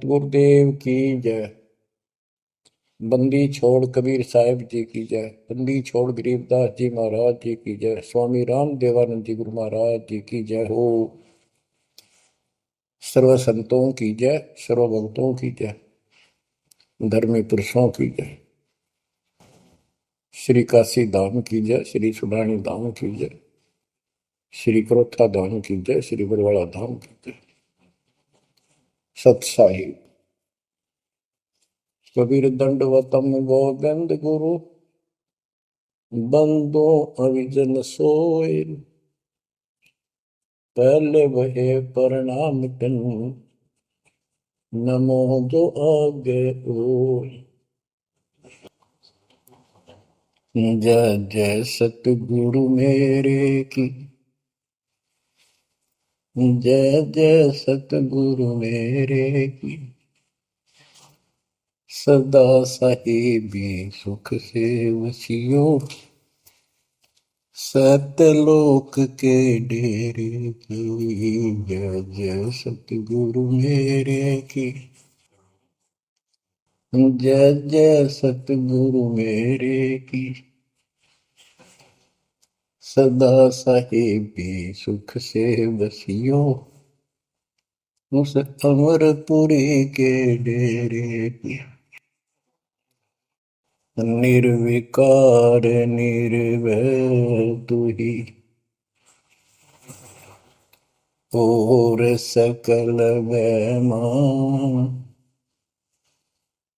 सतगुरुदेव की जय। बंदी छोड़ कबीर साहिब जी की जय। बंदी छोड़ गरीबदास जी महाराज जी की जय। स्वामी राम देवानंद जी गुरु महाराज जी की जय हो। सर्व संतों की जय, सर्व भक्तों की जय, धर्मी पुरुषों की जय। श्री काशी धाम की जय, श्री सुडानी धाम की जय, श्री क्रोथा धाम की जय, श्री बरवाड़ा धाम की जय। सत साहिब कबीर दंडवतम गोविंद गुरु बंदो अविजन सोए। पहले वहे प्रणाम तिन नमो जो आगे ओय। जय जय सतगुरु मेरे की, जय जय सतगुरु मेरे की। सदा साहिबी सुख से वसियो, सतलोक के डेरे की। जय जय सतगुरु मेरे की, जय जय सतगुरु मेरे की। सदा साहिबी सुख से वसियो, उस अमरपुरी के डेरे की। निर्विकार निर्भय तू ही, और सकल वैमान।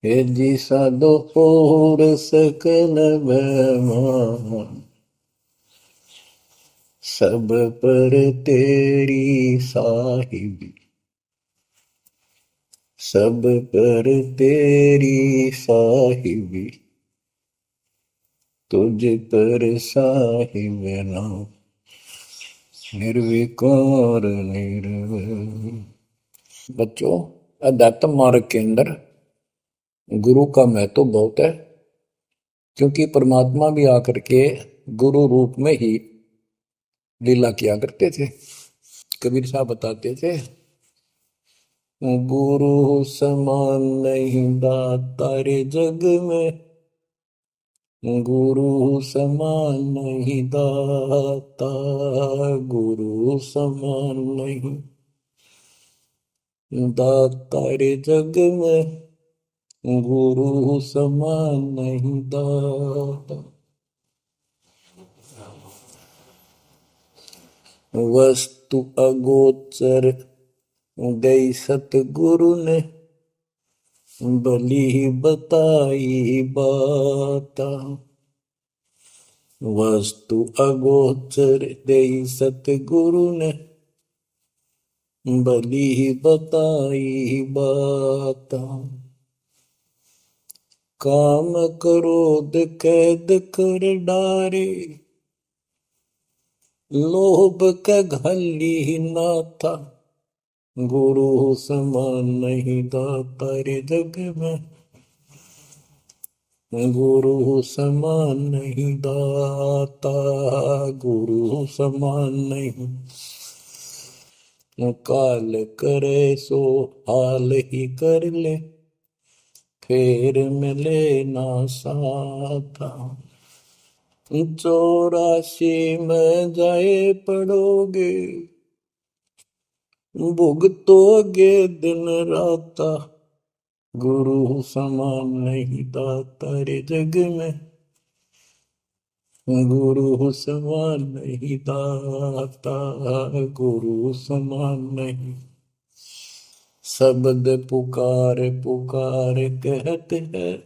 हे जी साधो और सकल वैमान। सब पर तेरी साहिबी, सब पर तेरी साहिबी। तुझ पर साहिब नाम, निर्विकार निर्भय। बच्चों, अध्यात्म मार्ग के अंदर गुरु का महत्व बहुत है, क्योंकि परमात्मा भी आकर के गुरु रूप में ही लीला किया करते थे। कबीर साहब बताते थे, गुरु समान नहीं दाता रे जग में, गुरु समान नहीं दाता, गुरु समान नहीं दाता रे जग में, गुरु समान नहीं दाता। वस्तु अगोचर गई सतगुरु ने, भली बताई बाता। वस्तु अगोचर गई सतगुरु ने, भली बताई बाता। काम क्रोध कैद कर डारे, लोभ का घली ना था। गुरु समान नहीं दाता रे जग में, गुरु समान नहीं दाता, गुरु समान नहीं। काल करे सो हाल ही कर ले, फेर मिले ना साथा। 84 में जाए पड़ोगे, भुगतोगे दिन राता। गुरु समान नहीं दाता रे जग में, गुरु समान नहीं दाता, गुरु समान नहीं। शब्द पुकार पुकार कहते हैं,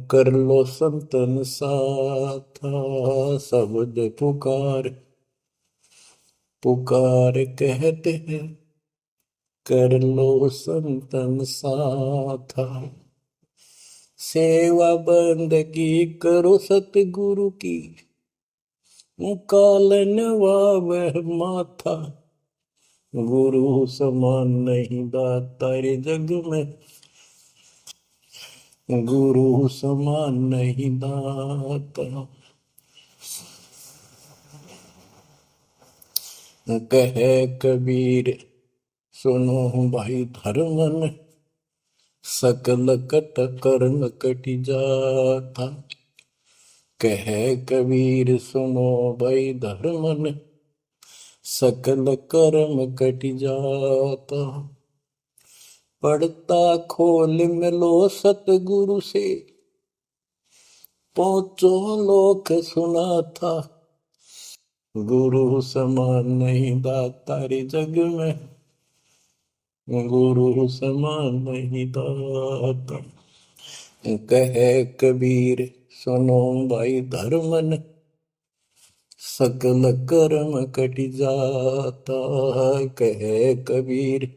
कर लो संतन साथा। शब्द पुकार पुकार कहते हैं, कर लो संतन साथा। सेवा बंदगी करो सतगुरु की, काल नवावह माथा। गुरु समान नहीं दाता रे जग में, गुरु समान नहीं दाता। कहे कबीर सुनो भाई धर्मन सकल कट कर्म कटि जाता। कह कबीर सुनो भाई धर्मन सकल कर्म कटि जाता। पढ़ता खोल मिलो सतगुरु से पहुंचो लोक सुना था। गुरु समान नहीं दाता रे जग में, गुरु समान नहीं दाता। कहे कबीर सुनो भाई धर्मन सकल कर्म कटि जाता। कहे कबीर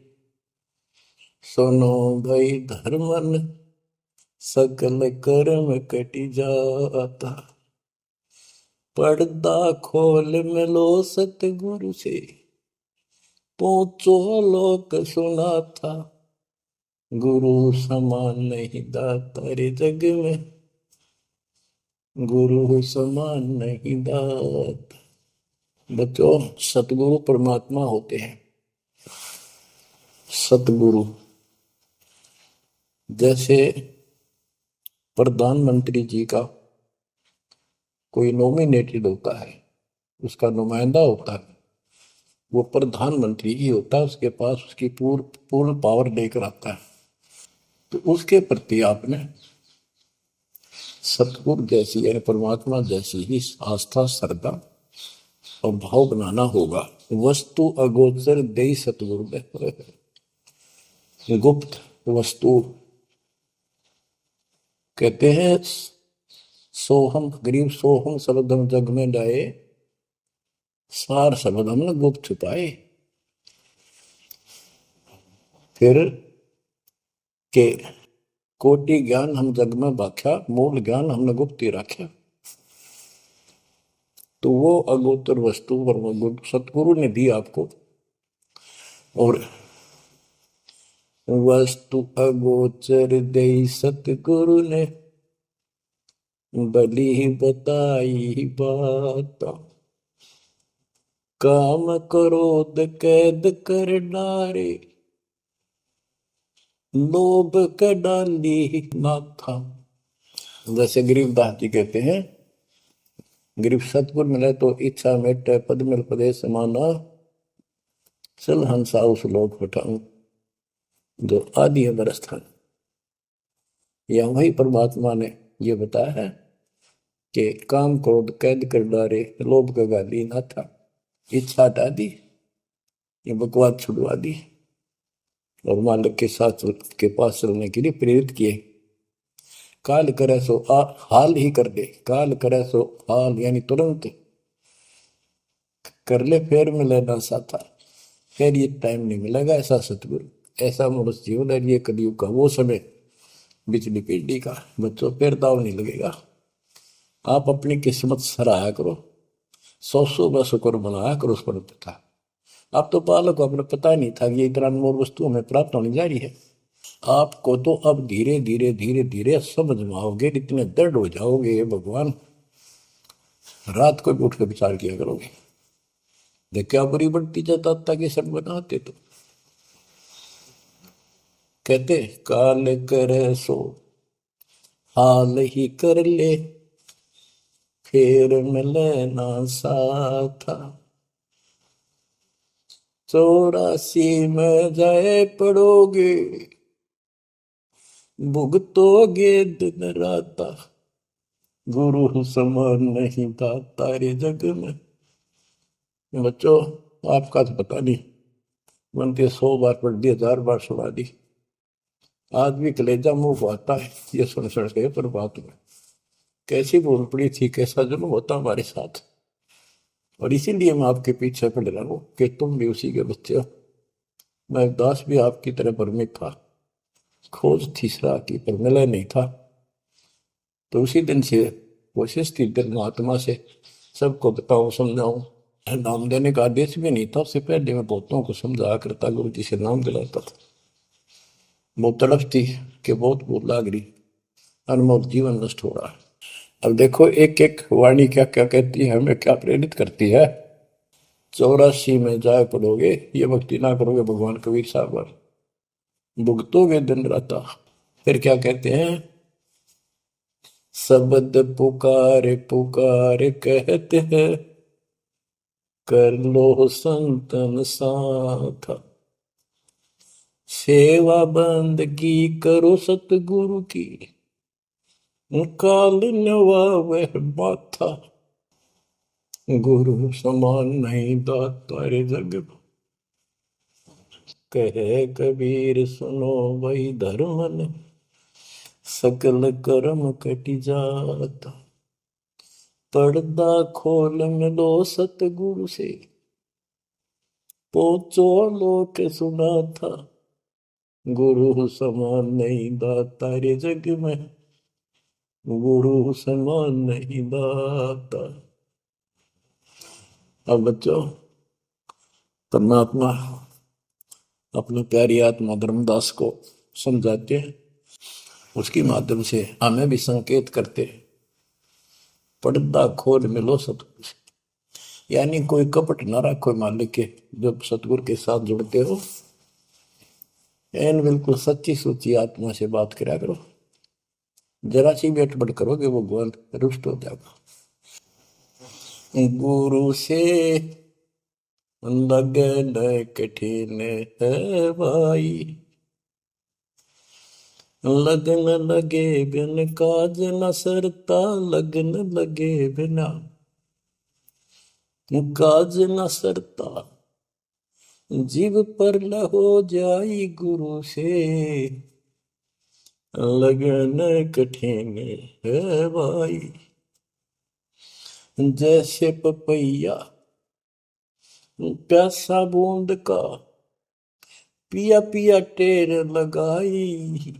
सुनो भाई धर्मन सकल कर्म कटि जाता। पर्दा खोल मिलो सतगुरु से पहुंचो लोक सुना था। गुरु समान नहीं दाता रे जग में, गुरु समान नहीं दाता। बच्चों, सतगुरु परमात्मा होते हैं। सतगुरु जैसे प्रधानमंत्री जी का कोई नॉमिनेटेड होता है, उसका नुमाइंदा होता है, वो प्रधानमंत्री ही होता है, उसके पास उसकी पूर्ण पावर लेकर आता है। तो उसके प्रति आपने सतगुरु जैसी यानी परमात्मा जैसी ही आस्था श्रद्धा और भाव बनाना होगा। वस्तु अगोचर दे सतगुरु में गुप्त वस्तु कहते हैं। सोहम गरीब सोहम शब्दम जग में डाए, सार शब्द हमने गुप्त छुपाए। फिर के कोटि ज्ञान हम जग में बाख्या, मूल ज्ञान हमने गुप्त ही रखा। तो वो अगोचर वस्तु सतगुरु ने दी आपको। और वस्तु अगोचर दे सतगुरु ने बली बताई बात। काम क्रोध कैद कर डारे, लोभ का डाली ना था। जैसे गरीबदास जी कहते हैं, गरीब सतगुर मिले तो इच्छा मेटे, पद मिल पदे समाना, चल हंसा उस लोक पठाऊं जो आदि अमर स्थान। या वही परमात्मा ने ये बताया है कि काम क्रोध कैद कर डारे, लोभ का गाली ना था, इच्छा हटा दी, ये बकवास छुड़वा दी और मालिक के साथ के पास चलने के लिए प्रेरित किए। काल करे सो हाल ही कर दे, काल करे सो हाल यानी तुरंत कर ले, फिर मिले ना साथा, फिर ये टाइम नहीं मिलेगा। ऐसा सतगुरु, ऐसा मनुष्य जीवन है ये कलयुग का वो समय, बिजली पीढ़ी का। बच्चों, फिर दाव नहीं लगेगा। आप अपनी किस्मत सराहा करो, 100 का शुक्र बनाया करो उस पर पता। आप तो बालक को अपने पता नहीं था कि ये इतना अनमोल वस्तु हमें प्राप्त होने जा रही है। आपको तो अब धीरे धीरे धीरे धीरे समझ में आओगे, इतने दृढ़ हो जाओगे ये भगवान, रात को भी उठ कर विचार किया करोगे। देख क्या बुरी बढ़ती जाता ताकि सब बनाते। तो कहते काल करे सो हाल ही कर ले, फिर मिले ना साथा। 84 में जाए पड़ोगे, भुगतोगे दिन राता। गुरु समान नहीं दाता रे जग में। बच्चों, आपका तो पता नहीं, बनती 100 बार पढ़ दी, 1000 बार सुना दी, आज भी कलेजा मुंह को आता है ये सुन के। पर बात में कैसी भूल पड़ी थी, कैसा जुल्म होता हमारे साथ। और इसीलिए मैं आपके पीछे पड़ रहा हूँ कि तुम भी उसी के बच्चे हो। मैं दास भी आपकी तरह भ्रमित था, खोज थी सराह की पर मिला नहीं था। तो उसी दिन से कोशिश थी महात्मा से सबको बताऊं समझाऊं। नाम देने का आदेश भी नहीं था, उससे पहले मैं बहुतों को समझाया करता, गुरु जी से नाम दिलाता था। बहुत तड़फ थी कि बहुत भूल लाग रही, अनमोल जीवन नष्ट हो रहा है। अब देखो एक एक वाणी क्या क्या कहती है, हमें क्या प्रेरित करती है। 84 में जाए पड़ोगे, ये भक्ति ना करोगे भगवान कबीर साहब पर, भुगतोगे दिन राता। फिर क्या कहते हैं, शब्द पुकार पुकार कहते हैं, कर लो संतन साथा, सेवा बंदगी करो सतगुरु की, काल नवावे माथा, गुरु समान नहीं दाता रे जग में। कहे कबीर सुनो वही धर्म ने, सकल कर्म कटि जाता, पर्दा खोल मिलो सतगुरु से, पहुंचो लोक सुना था, गुरु समान नहीं दाता रे जग में, गुरु समान नहीं दाता। अब बच्चों, परमात्मा अपनी प्यारी आत्मा धर्मदास को समझाते हैं, उसके माध्यम से हमें भी संकेत करते हैं, पर्दा खोल मिलो सतगुरु से, यानी कोई कपट ना रखो मालिक के, जब सतगुरु के साथ जुड़ते हो एन बिल्कुल सच्ची सुची आत्मा से बात करा करो, जरा सी भी अटपट करोगे वो भगवान रुष्ट हो जाएगा। गुरु से लगन कठिन है भाई, लगन लगे बिन काज न सरता, लगन लगे बिना काज न सरता, जीव पर हो जाई गुरु से, लगन कठिन है भाई। जैसे पपैया प्यासा बूंद का, पिया पिया टेर लगाई,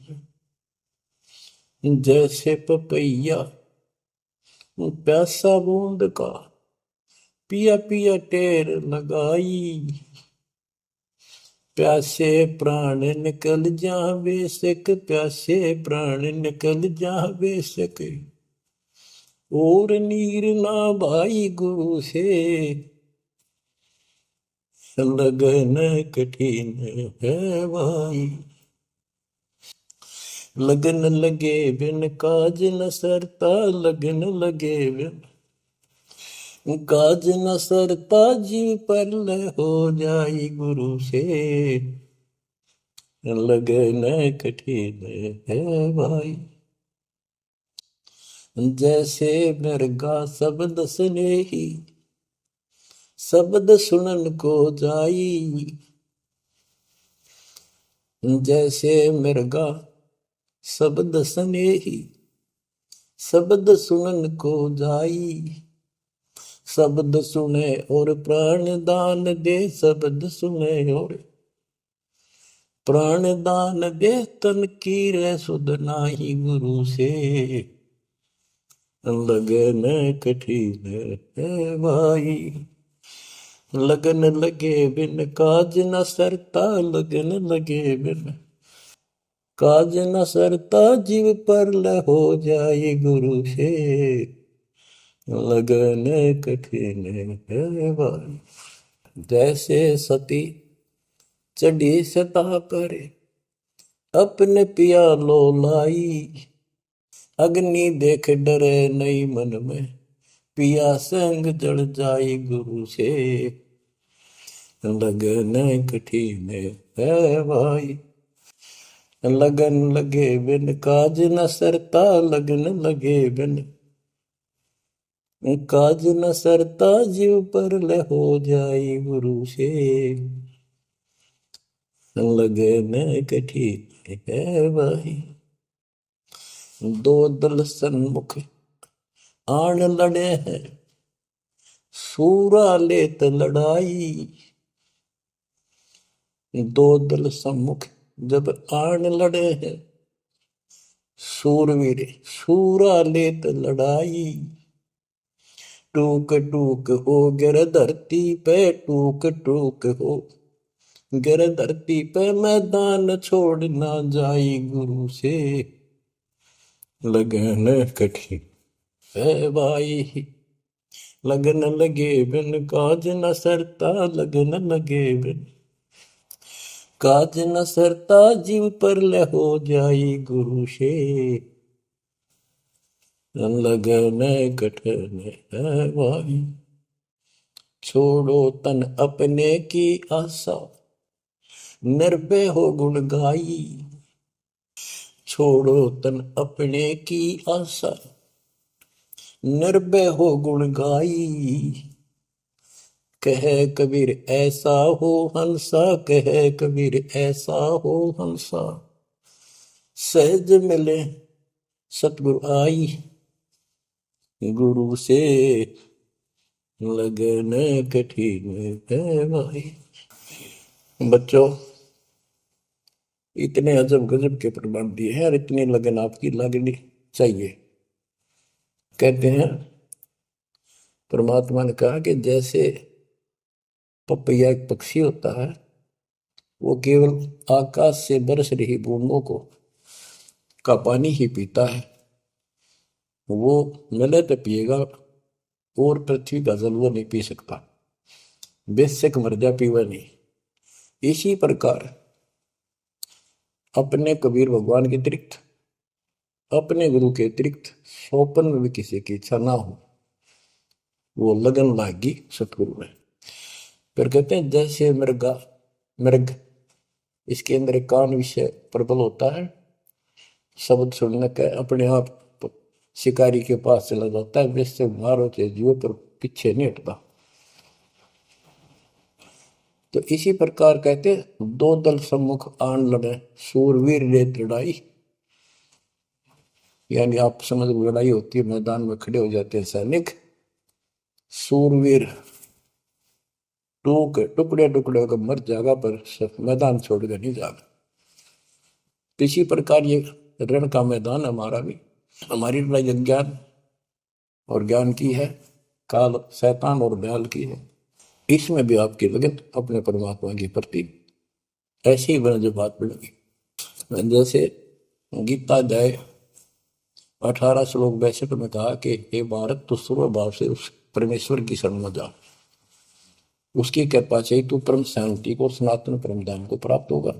जैसे पपैया प्यासा बूंद का, पिया पिया टेर लगाई, प्यासे प्राण निकल जा बेशक, प्यासे प्राण निकल जा बेशक, और नीर ना भाई गुरु से, लगन कठिन है भाई। लगन लगे बिन काज न सरता, लगन लगे बिन काज न सरता, जीव पर हो जाई गुरु से, लगन कठिन है भाई। जैसे मृगा शब्द स्नेही, शब्द सुनन को जाई, जैसे मृगा शब्द स्नेही, शब्द सुनन को जाई, शब्द सुने और प्राण दान दे, शब्द सुने और प्राण दान दे, तन की रे सुध नाही गुरु से, लगन कठिन है भाई। लगन लगे बिन काज न सरता, लगन लगे बिन काज न सरता, जीव पर हो जाए गुरु से, लगन कठिन है भाई। जैसे सती चढ़ी सता करे, अपने पिया लो लाई, अग्नि देख डरे नहीं मन में, पिया संग जड़ जाई गुरु से, लगन कठिन है भाई। लगन लगे बिन काज न सरता, लगन लगे बिन काज न सरता, जीव पर हो जाई गुरु से, लगन कठिन है भाई। दो दल सन्मुख आन लड़े हैं, सूरा लेत लड़ाई, दो दल सम्मुख जब आन लड़े हैं, सूरवीर सूरा लेत लड़ाई, टूक टूक हो गिर धरती पे, टूक टूक हो गिर धरती पे, मैदान छोड़ ना जाई गुरु से, लगन कठिन है भाई। लगन लगे बिन काज न सरता, लगन लगे बिन काज न सरता, जीव पर ले हो जाई गुरु से, लगन कठन है भाई। छोड़ो तन अपने की आशा, निर्भय हो गुण गाई। छोड़ो तन अपने की आशा, निर्भय हो गुण गाई। कहे कबीर ऐसा हो हंसा, कहे कबीर ऐसा हो हंसा, सहज मिले सतगुरु आई। गुरु से लगन कठिन है भाई। बच्चों, इतने अजब गजब के प्रमाण दिए हैं और इतनी लगन आपकी लगनी चाहिए। कहते हैं परमात्मा ने कहा कि जैसे पपैया एक पक्षी होता है, वो केवल आकाश से बरस रही बूंदों को का पानी ही पीता है, वो मिले तो पिएगा, और पृथ्वी का जल वो नहीं पी सकता, बेशक मर जा पीवा नहीं। इसी प्रकार अपने कबीर भगवान के अतिरिक्त, अपने गुरु के अतिरिक्त सोपन में भी किसी की इच्छा ना हो, वो लगन लागी सतगुरु में। फिर कहते हैं जैसे मृग, इसके अंदर एक कान विषय प्रबल होता है, शब्द सुनने का अपने आप शिकारी के पास चला जाता है, वैसे बाहर होते जीव पर पीछे नहीं हटता। तो इसी प्रकार कहते दो दल सम्मुख आन लड़े, सूरवीर रे लड़ाई। यानी आप समझ लड़ाई होती है, मैदान में खड़े हो जाते हैं सैनिक, सूरवीर टुकड़े टुकड़े होकर मर जाएगा, पर मैदान छोड़कर नहीं जाएगा। इसी प्रकार ये रण का मैदान हमारा भी, हमारी लड़ाई अज्ञान और ज्ञान की है, काल शैतान और दयाल की है। इसमें भी आपकी लगन अपने परमात्मा के प्रति ऐसी ही बन जो बात बढ़ेगी। जैसे गीता अध्याय 18 श्लोक 62 में कहा कि हे भारत, तो सर्व भाव से उस परमेश्वर की शरण में जा, उसकी कृपा से तू परम शांति को, सनातन परम धाम को प्राप्त होगा।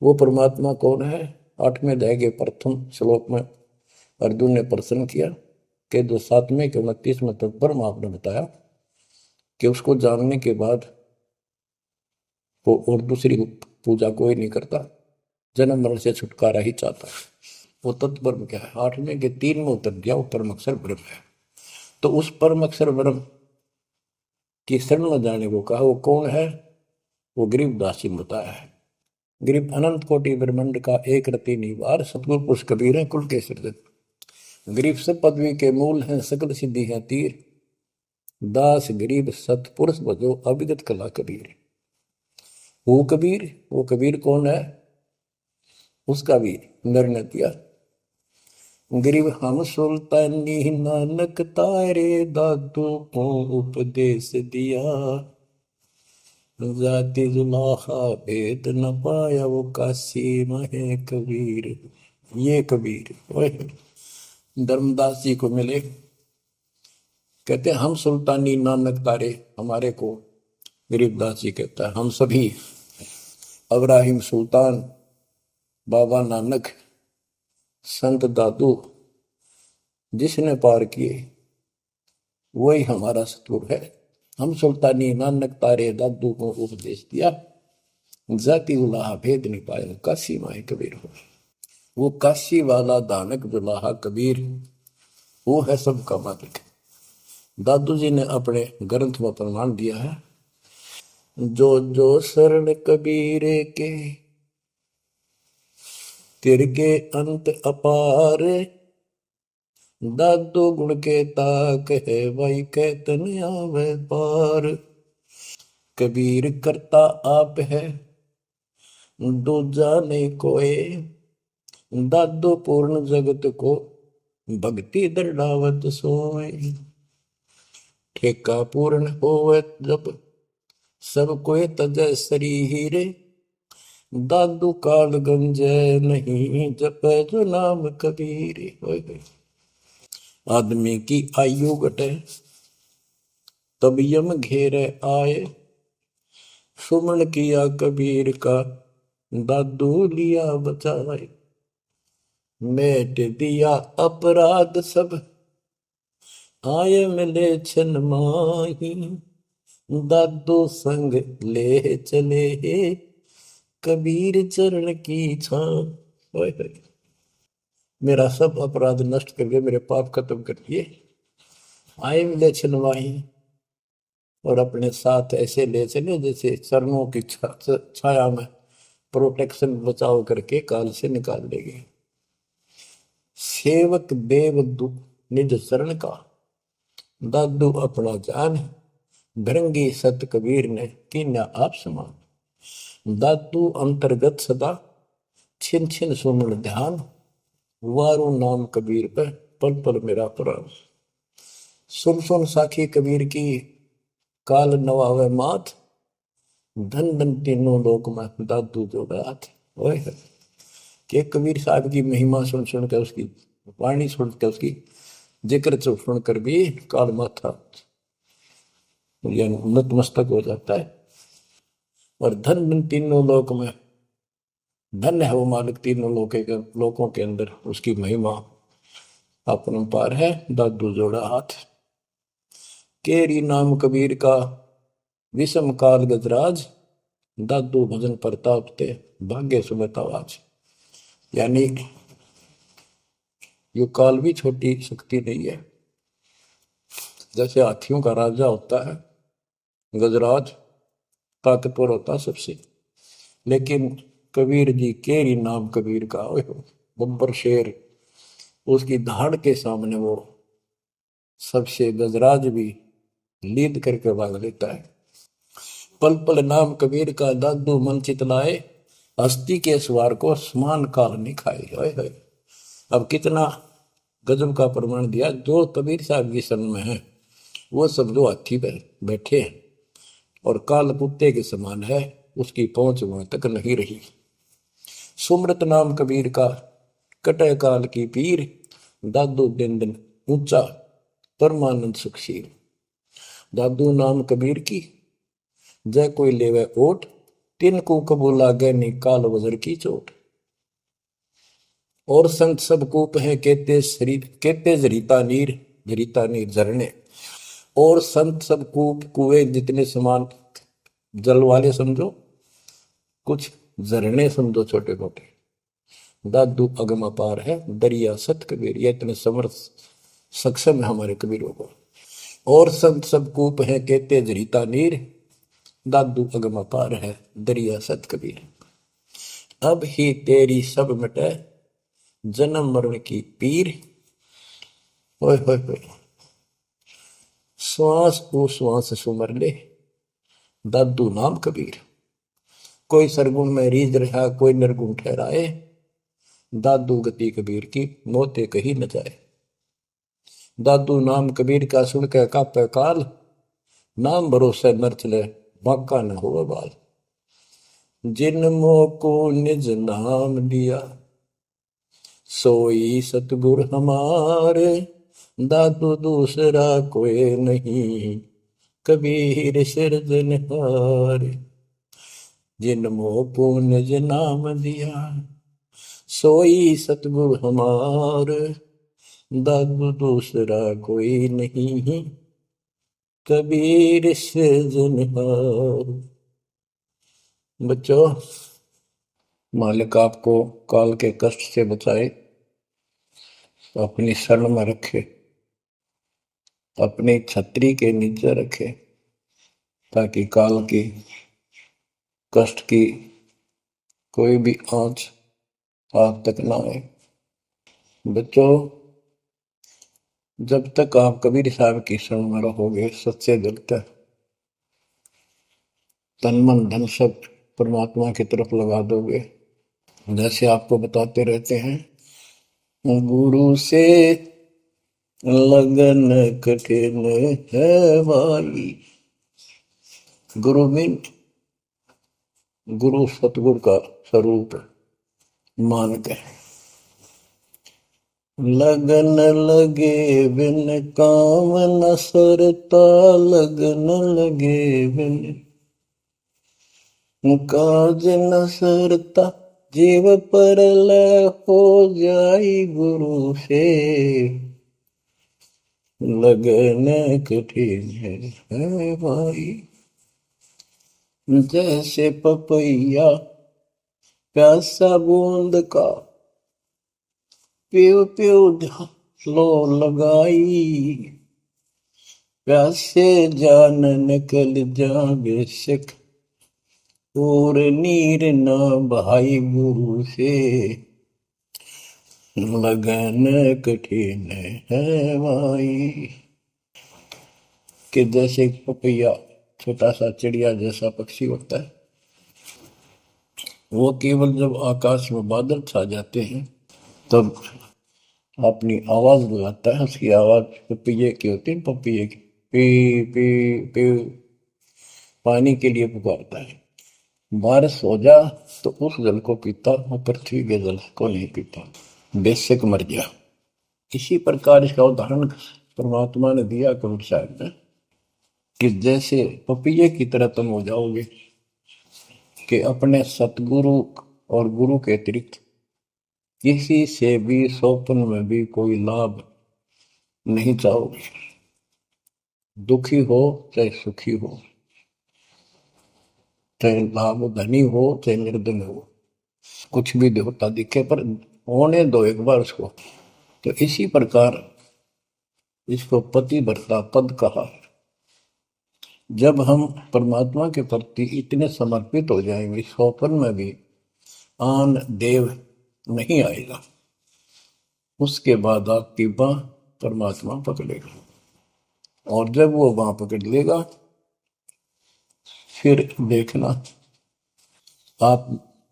वो परमात्मा कौन है? 8वें अध्याय के प्रथम श्लोक में अर्जुन ने प्रश्न किया कि जो 7वें के 29वें तक ब्रह्म आपने बताया कि उसको जानने के बाद वो और दूसरी पूजा कोई नहीं करता, जन्म मरण से छुटकारा ही चाहता है। वो तत्ब्रह्म क्या है? 8वें के 3 में उत्तर दिया, वो परम अक्षर ब्रह्म है। तो उस परम अक्षर ब्रह्म की शरण में जाने को कहा, वो कौन है? वो गरीबदास जी बताया है। गरीब अनंत कोटि ब्रह्मांड का एक रति निवार, सतगुरु पुरुष कबीर है कुल के सृजन। गरीब सब पदवी के मूल हैं, सकल सिद्धि है तीर, दास गरीब सतपुरुष बजो अविगत कला कबीर। वो कबीर कौन है? उसका भी निर्णय दिया। गरीब हम सुल्तानी नानक तारे, दादू को उपदेश दिया, जाति जुलाहा भेद न पाया, वो काशी महे कबीर। ये कबीर धर्मदास जी को मिले, कहते हम सुल्तानी नानक तारे, हमारे को गरीबदास जी कहता है हम सभी अब्राहिम सुल्तान, बाबा नानक, संत दादू जिसने पार किए वही हमारा सतगुरु है। हम सुल्तानी नानक तारे, दादू को उपदेश दिया, जाति उलाहा भेद नहीं पाया, काशी माए कबीर हो। वो काशी वाला दानक दुलाहा कबीर, वो है सबका मालिक। दादू जी ने अपने ग्रंथ में प्रमाण दिया है, जो जो शरण कबीर के तिरके अंत अपार, दादू गुण के ताक है भाई कहतन आवे पार। कबीर करता आप है दूजा नहीं कोई, दादू पूर्ण जगत को भक्ति दृढ़ावत सोए। ठेका पूर्ण होवे जब सब कोई तजय शरीर, दादू काल गंजय नहीं जपे जो नाम कबीर। आदमी की आयु घटे, तब यम घेरे आए। सुमन किया कबीर का, दादू लिया बचाए। मेट दिया अपराध सब, आए मिले छन माही। दादू संग ले चले, कबीर चरण की छां। ओए होए, मेरा सब अपराध नष्ट करके मेरे पाप खत्म कर दिए, आए मिले छन माही। और अपने साथ ऐसे ले चले जैसे चरणों की छाया में प्रोटेक्शन बचाव करके काल से निकाल लेंगे। सेवक देव निज शरण का, दादू अपना जान। भृंगी सत कबीर ने कीन्या आप समान। दादू अंतर्गत सदा, छिन छिन सुमन ध्यान। वारू नाम कबीर पे, पल पल मेरा प्राण। सुन सुन साखी कबीर की, काल नवावे मात। धन धन तीनों लोक में, दादू जोड़ा हाथ। ओए के कबीर साहब की महिमा सुन सुन के, उसकी वाणी सुन के, उसकी जिक्र सुन कर भी काल माथा नतमस्तक हो जाता है। और धन धन तीनों लोक में, धन्य है वो मालिक तीनों लोकों के अंदर, उसकी महिमा अपरंपार है। दादू जोड़ा हाथ। केरी नाम कबीर का, विषम काल गजराज। दादू भजन प्रताप ते, भाग्य सुबतावाज। यानी यो काल भी छोटी शक्ति नहीं है। जैसे हाथियों का राजा होता है गजराज, ताकतवर होता सबसे, लेकिन कबीर जी, केरी नाम कबीर का, बब्बर शेर, उसकी धाड़ के सामने वो सबसे गजराज भी लीद करके भाग लेता है। पल पल नाम कबीर का, दादू मन चितलाए। हस्ती के सवार को समान काल नहीं खाए। अब कितना गजब का प्रमाण दिया। जो कबीर साहब की शरण में है वो सब जो हाथी पर बैठे हैं और काल कुत्ते के समान है, उसकी पहुंच वहां तक नहीं रही। सुमृत नाम कबीर का, कटे काल की पीर। दादू दिन दिन ऊंचा, परमानंद सुखशील। दादू नाम कबीर की, जय कोई लेवे ओट। तिन को कबूल लागे नी, काल वजर की चोट। और संत सब कूप है, कहते शरीर कहते जरीता नीर झरने। और संत सब कूप कुएं जितने समान जल वाले समझो, कुछ झरने समझो छोटे मोटे। दादू अगम अपार है, दरिया सत कबीर। ये इतने समर्थ सक्षम है हमारे कबीरों को। और संत सब कूप है, कहते जरीता नीर। दादू अगम अपार है, दरिया सत कबीर। अब ही तेरी सब मिटे, जन्म मरण की पीर। ओए होए होए, श्वास को श्वास सुमर ले, दादू नाम कबीर। कोई सरगुण में रीझ रहा, कोई निर्गुण ठहराए। दादू गति कबीर की, मोते कहीं न जाए। दादू नाम कबीर का, सुन के कापे काल। नाम भरोसे नर चले, बांका न हो बाल। जिन मोह को निज नाम लिया, सोई सतगुर हमारे। दादू दूसरा कोई नहीं, कबीर सिरजनहार। जिन मोह को निज नाम दिया, सोई सतगुर हमार। दादू दूसरा कोई नहीं, कबीर सिरजनहार। बच्चों, मालिक आपको काल के कष्ट से बचाए, अपनी शरण में रखे, अपनी छतरी के नीचे रखे, ताकि काल की कष्ट की कोई भी आंच आप तक ना आए। बच्चों, जब तक आप कबीर साहब की शरण में रहोगे, सच्चे दिल तक तन मन धन सब परमात्मा की तरफ लगा दोगे। जैसे आपको बताते रहते हैं, गुरु से लगन कठिन है भाई। गुरु मीन गुरु सतगुरु का स्वरूप मान के, लगन लगे बिन काम न सरता, लगन लगे बिन काज न सरता, जीव पर लय हो जाई गुरु से, लगन कठिन है भाई। जैसे पपैया प्यासा बूंद का, प्यू प्यू लो लगाई, प्यासे जान निकल जावे सिख, और नीर न भाई गुरु से, लगन कठिन है भाई। कि जैसे पपैया छोटा सा चिड़िया जैसा पक्षी होता है, वो केवल जब आकाश में बादल छा जाते हैं तब अपनी आवाज लगाता है। उसकी आवाज पपैये की होती है, पपैये की पी पी पी, पानी के लिए पुकारता है। बारिश हो जा तो उस जल को पीता, और पृथ्वी के जल को नहीं पीता, बेशक मर गया। इसी प्रकार इसका उदाहरण परमात्मा ने दिया कबीर साहब ने, कि जैसे पपैये की तरह तुम हो जाओगे कि अपने सतगुरु और गुरु के अतिरिक्त किसी से भी स्वप्न में भी कोई लाभ नहीं चाहोगे। दुखी हो चाहे सुखी हो, चाहे लाभ धनी हो चाहे निर्धन हो, कुछ भी देवता दिखे पर होने दो एक बार उसको। तो इसी प्रकार इसको पतिव्रता पद कहा। जब हम परमात्मा के प्रति इतने समर्पित हो जाएंगे, स्वप्न में भी आन देव नहीं आएगा, उसके बाद आपकी बाह परमात्मा पकड़ेगा, और जब वो बाह पकड़ लेगा फिर देखना आप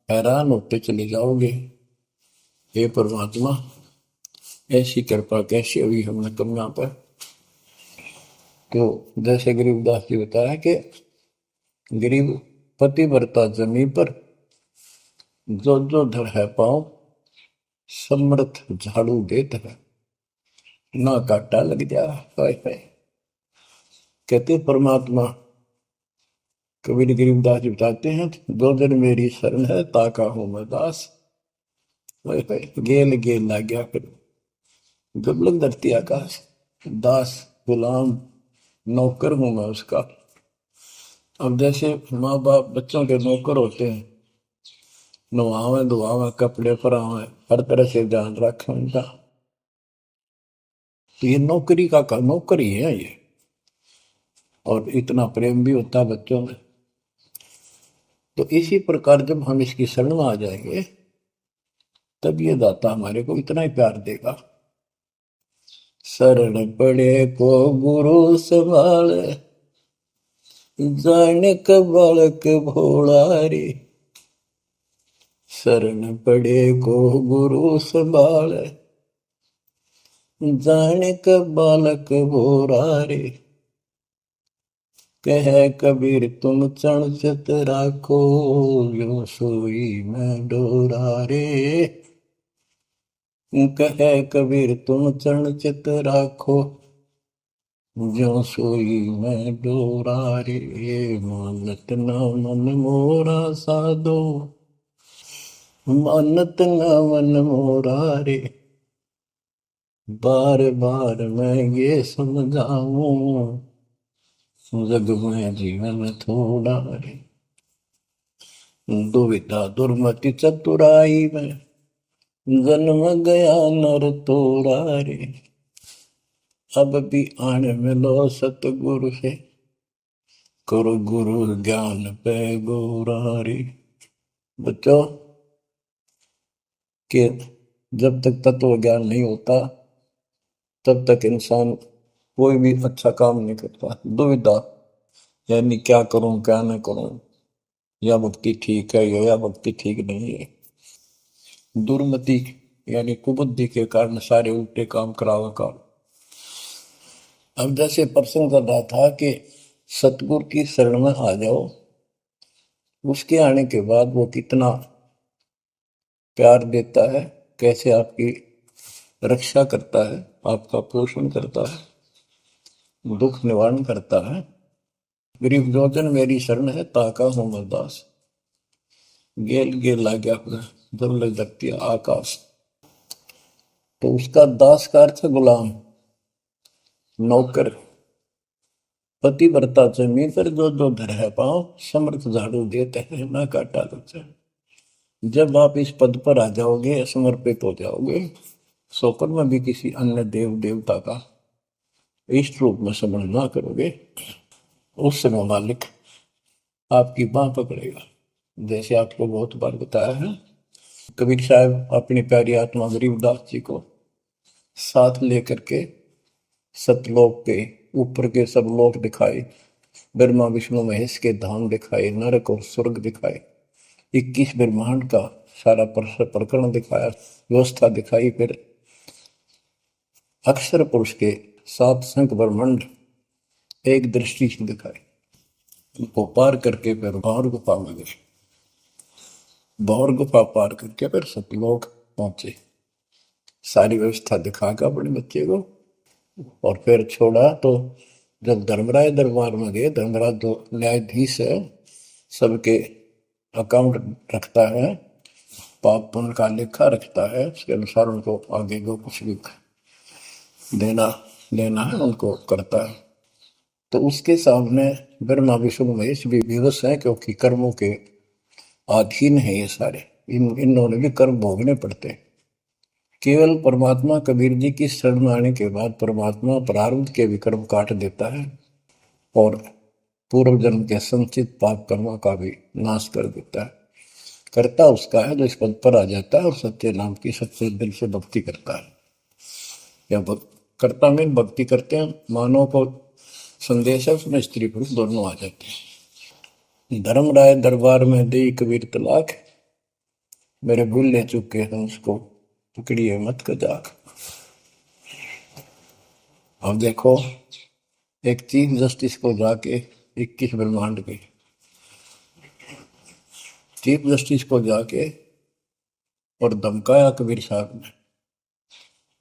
हैरान होते चले जाओगे, हे परमात्मा ऐसी कृपा कैसी हुई हमने कन्या पर। तो जैसे गरीबदास जी बताया कि गरीब पतिव्रता जमी पर, जो जो धर है पाँव, समर्थ झाड़ू देत है, ना काटा लग जा। कहते परमात्मा, कबीर गरीबदास जी बताते हैं, दो दिन मेरी शरण है ताका हूं मैं दास, गेल गेल ला गया फिर गबलक धरती आकाश, दास गुलाम नौकर हूं मैं उसका। अब जैसे माँ बाप बच्चों के नौकर होते हैं, नवावे धुआवे कपड़े परावे हर तरह से ध्यान रखें उनका, तो ये नौकरी का नौकर ही है ये। और इतना प्रेम भी होता है बच्चों में। तो इसी प्रकार जब हम इसकी शरण में आ जाएंगे तब ये दाता हमारे को इतना ही प्यार देगा। शरण पड़े को गुरु संभाले, जाने का बालक भोला रे, शरण पड़े को गुरु संभाले, जाने का बालक भोला रे, कह कबीर तुम चरण चित राखो, यो सोई मैं डोरा रे, कह कबीर तुम चरण चित राखो, जो सोई मैं डोरा रे, मानत न मन मोरा साधो, मानत न मन मोरा रे, बार बार मैं ये समझाऊं, जग में जीवन थोड़ा रे, दुविधा दुर्मति चतुराई में जन्म गया नर तोड़ा रे, अब भी आन मिलो सतगुरु से, करो गुरु ज्ञान पे गोरा रे। बच्चों कि जब तक तत्व ज्ञान नहीं होता तब तक इंसान कोई भी अच्छा काम नहीं करता। दुविधा यानी क्या करूं क्या न करूं, या भक्ति ठीक है या भक्ति ठीक नहीं है। दुर्मति यानी कुबुद्धि के कारण सारे उल्टे काम करावा का। अब जैसे प्रसंग कर रहा था कि सतगुरु की शरण में आ जाओ, उसके आने के बाद वो कितना प्यार देता है, कैसे आपकी रक्षा करता है, आपका पोषण करता है, दुख निवारण करता है। गरीब जोजन मेरी शरण है, ताका हूं मैं दास। गेल गेल ला गया जब लग सकती है आकाश। तो उसका दास का अर्थ है गुलाम, नौकर। पतिव्रता जमीन पर जो जो धर है पाँव, समर्थ झाड़ू देते हैं ना काटा लगता। जब आप इस पद पर आ जाओगे, समर्पित हो जाओगे, स्वप्न में भी किसी अन्य देव देवता का इष्ट रूप में समझ ना करोगे, उस समय मालिक आपकी बांह पकड़ेगा। जैसे आपको बहुत बार बताया है, कबीर साहब अपनी प्यारी आत्मा गरीबदास जी को साथ लेकर के सतलोक के ऊपर के सब लोक दिखाए, ब्रह्मा विष्णु महेश के धाम दिखाए, नरक और स्वर्ग दिखाए, 21 ब्रह्मांड का सारा प्रकरण दिखाया, व्यवस्था दिखाई। फिर अक्षर पुरुष के 7 संख ब्रह्मांड एक दृष्टि से दिखाए। उनको पार करके फिर भौर गुफा में गए, भौर गुफा पार करके फिर सतलोक पहुंचे, सारी व्यवस्था दिखा के अपने बच्चे को, और फिर छोड़ा। तो जब धर्मराय दरबार में गए, धर्मराज जो न्यायाधीश है, सबके अकाउंट रखता है, पाप पुण्य का लेखा रखता है, उसके अनुसार उनको आगे जो कुछ भी देना लेना है उनको करता है। तो उसके सामने ब्रह्मा विष्णु महेश भी विवश है, क्योंकि कर्मों के अधीन है ये सारे, इन्होंने भी कर्म भोगने पड़ते हैं। केवल परमात्मा कबीर जी की शरण में आने के बाद परमात्मा प्रारब्ध के भी कर्म काट देता है और पूर्व जन्म के संचित पाप कर्मों का भी नाश कर देता है। करता उसका है जो इस पद पर आ जाता है और सच्चे नाम की सच्चे दिल से भक्ति करता है। या करता में भक्ति करते हैं, मानव को संदेश है, उसमें स्त्री पुरुष दोनों आ जाते हैं। धर्मराय दरबार में दे कबीर तलाक, मेरे भूल ले चुके हैं उसको पकड़िए मत कजाक। अब देखो, एक चीफ जस्टिस को जाके 21 ब्रह्मांड के चीफ जस्टिस को जाके और धमकाया कबीर साहब ने,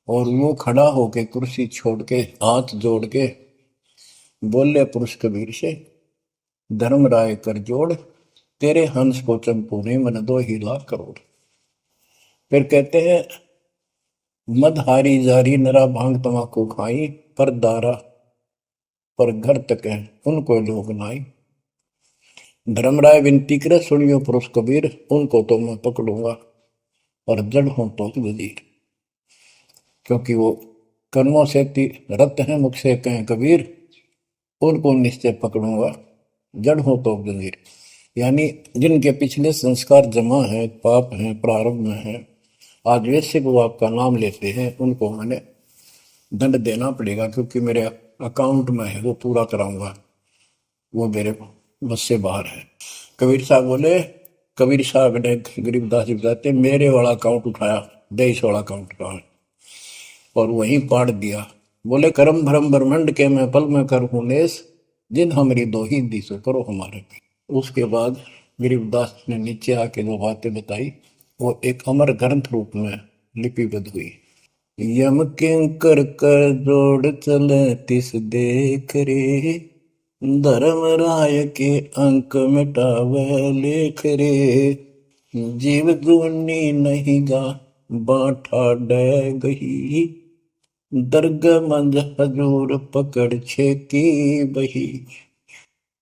और वो खड़ा होके कुर्सी छोड़ के हाथ जोड़ के बोले पुरुष कबीर से, धर्मराय कर जोड़, तेरे हंस को चंपूने मन 2 लाख करोड़। फिर कहते हैं, मदहारी जारी नरा भांग तमाकू खाई, पर दारा पर घर तक है उनको लोग नाई। धर्मराय विनती करे, सुनियो पुरुष कबीर, उनको तो मैं पकड़ूंगा और जड़ हूं तो वजीर। क्योंकि वो कर्मों से रत हैं, मुख से कहें कबीर, उनको निश्चय पकड़ूंगा, जड़ हो तो वजीर। यानी जिनके पिछले संस्कार जमा है, पाप है, प्रारंभ में है, आज वैसे वो आपका नाम लेते हैं, उनको मैंने दंड देना पड़ेगा, क्योंकि मेरे अकाउंट में है, वो पूरा कराऊंगा, वो मेरे बस से बाहर है। कबीर साहब बोले, कबीर साहब ने गरीबदास जी बताते, मेरे वाला अकाउंट उठाया, 23 वाला अकाउंट का है, और वहीं पाड़ दिया। बोले, करम भरम ब्रह्मंड के मैं पल में कर हूं नेस, जिन हमारी दो ही दी सो करो हमारे पे। उसके बाद गरीबदास ने नीचे आके जो बातें बताई, वो एक अमर ग्रंथ रूप में लिपिबद्ध हुई। यम किंकर कर जोड़ चले तिस देख रे, धर्म राय के अंक मिटावे लेख रे, जीव जूनी नहीं गा बाठा डे गही, दर्ग मंज हजूर पकड़ छेकी बही,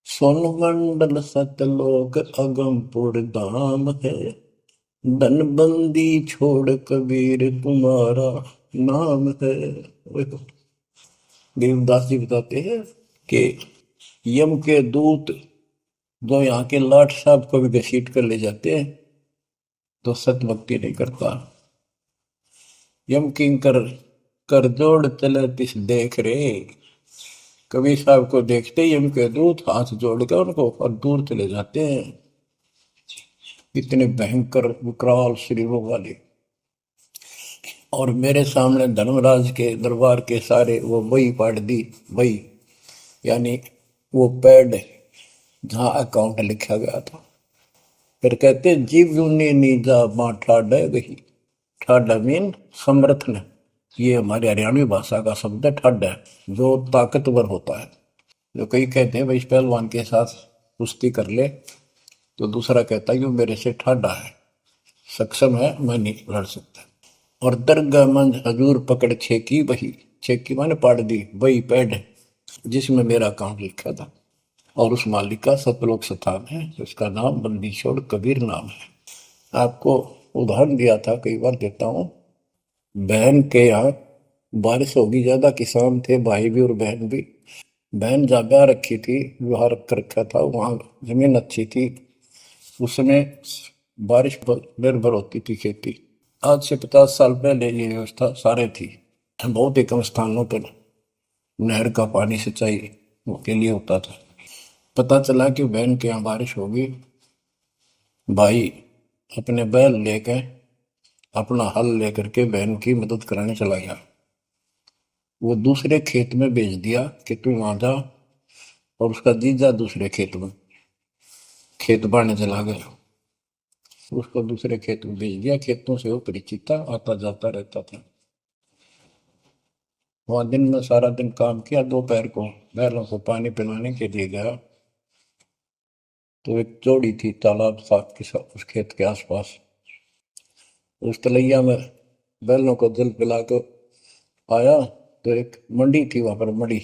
सोन मंडल सतलोक अगमपुर धाम है, धनबंदी छोड़ कबीर तुम्हारा नाम है। देवदास जी बताते हैं कि यम के दूत जो यहाँ के लाट साहब को भी घसीट कर ले जाते हैं, तो सत भक्ति नहीं करता। यम किंकर कर जोड़ चले तिस देख रे, कबीर साहब को देखते ही यम के दूत हाथ जोड़ कर उनको और दूर चले जाते हैं। इतने भयंकर विकराल शरीरों वाले। और मेरे सामने धर्मराज के दरबार के सारे वो वही पाड़ दी, वही यानी वो पैड जहाँ अकाउंट लिखा गया था। फिर कहते, जीव यूनी नीजा मां ठाडा गही, ठाडा मीन समर्थ ने, ये हमारी हरियाणवी भाषा का शब्द है ठड है, जो ताकतवर होता है। जो कई कहते हैं भाई इस पहलवान के साथ कुश्ती कर ले, तो दूसरा कहता है कि वो मेरे से ठाडा है, सक्षम है, मैं नहीं लड़ सकता। और दरगाह मंज हजूर पकड़ छेकी वही, छेकी माने पाड़ दी वही पैड है जिसमें मेरा काम लिखा था। और उस मालिक का सतलोक स्थान है, जिसका नाम बंदी छोड़ कबीर नाम है। आपको उदाहरण दिया था, कई बार देता हूँ। बहन के यहाँ बारिश होगी ज्यादा, किसान थे भाई भी और बहन भी। बहन जगह रखी थी, विवाह कर रखा था, वहां जमीन अच्छी थी, उसमें बारिश पर निर्भर होती थी खेती। आज से 50 साल पहले ये व्यवस्था सारे थी। बहुत ही कम स्थानों पर नहर का पानी सिंचाई के लिए होता था। पता चला कि बहन के यहाँ बारिश होगी, भाई अपने बैल लेकर, अपना हल लेकर के बहन की मदद कराने चला गया। वो दूसरे खेत में भेज दिया कि तू वहां जा, और उसका जीजा दूसरे खेत में खेत बाड़ने चला गया। उसको दूसरे खेत में भेज दिया, खेतों से वो परिचित था, आता जाता रहता था। वहां दिन में सारा दिन काम किया, दोपहर को बैलों को पानी पिलाने के लिए गया, तो एक जोड़ी थी तालाब साथ के साथ उस खेत के आसपास। उस तलैया में बैलों को जल पिला कर आया, तो एक मंडी थी, वहां पर मंडी,